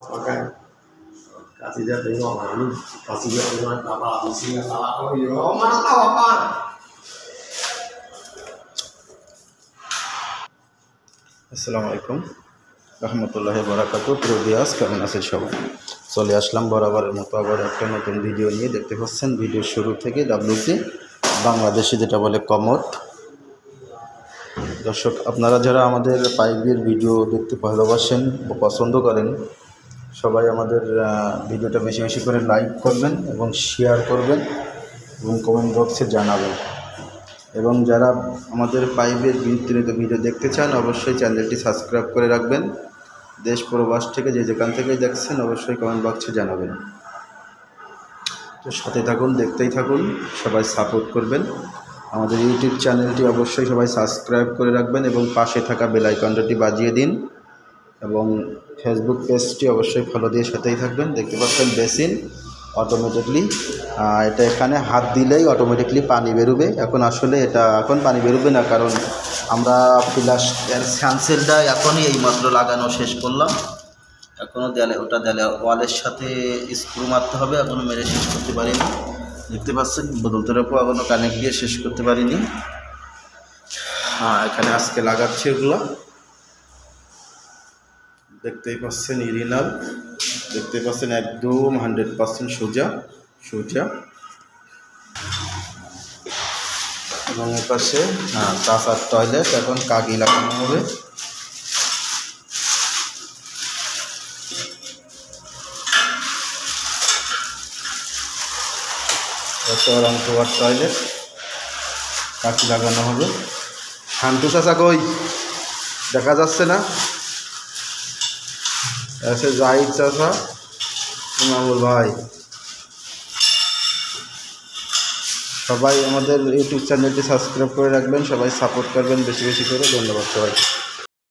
Makan kasih dia tengok ini, kasih dia tengok apa isinya salah oh iya mana tahu apa. আসসালামু আলাইকুম রহমতুল্লাহি বারাকাতুহু। প্রিয় viewers, কেমন আছেন সবাই? চলে আসলাম বরাবরের মতো আবার একটা নতুন ভিডিও নিয়ে। দেখতে পাচ্ছেন ভিডিওর শুরু থেকে ডাব্লিউসি বাংলাদেশে যেটা বলে কমোড। দর্শক, আপনারা যারা আমাদের পাইপের ভিডিও দেখতে ভালোবাসেন বা পছন্দ করেন, সবাই আমাদের ভিডিওটা বেশি বেশি করে লাইক করবেন এবং শেয়ার করবেন এবং কমেন্ট বক্সে জানাবেন। এবং যারা আমাদের পাইপের বিস্তারিত ভিডিও দেখতে চান অবশ্যই চ্যানেলটি সাবস্ক্রাইব করে রাখবেন। দেশ প্রবাস থেকে যে যেখান থেকে দেখছেন অবশ্যই কমেন্ট বক্সে জানাবেন। তো সাথে থাকুন, দেখতেই থাকুন, সবাই সাপোর্ট করবেন। আমাদের ইউটিউব চ্যানেলটি অবশ্যই সবাই সাবস্ক্রাইব করে রাখবেন এবং পাশে থাকা বেল আইকনটি বাজিয়ে দিন এবং ফেসবুক পেজটি অবশ্যই ফলো দিয়ে সাথেই থাকবেন। দেখতে পাচ্ছেন বেসিন অটোমেটিকলি, এটা এখানে হাত দিলেই অটোমেটিকলি পানি বেরোবে। এখন আসলে এটা এখন পানি বেরোবে না, কারণ আমরা প্লাস্টার সানসেলটা এখনই এইমাত্র লাগানো শেষ করলাম। এখনও দেয়ালে ওয়ালের সাথে স্ক্রু মারতে হবে, এখনও মেরে শেষ করতে পারিনি। দেখতে পাচ্ছেন বোতল তরফও এখনও কানেক্ট দিয়ে শেষ করতে পারিনি। এখানে আজকে লাগাচ্ছে এগুলো, দেখতেই পাচ্ছেন ইরিনাল, দেখতে পাচ্ছেন একদম 100% সোজা এবং এর পাশে চাষার টয়লেট এখন কাগি লাগানো হবে। রামপুয়ার টয়লেট কাকি লাগানো হবে। শান্তু চাচা কই দেখা যাচ্ছে না? এসে জাহিদ চাচা, ইমামুল ভাই, সবাই আমাদের ইউটিউব চ্যানেলটি সাবস্ক্রাইব করে রাখবেন, সবাই সাপোর্ট করবেন বেশি বেশি করে। ধন্যবাদ সবাই।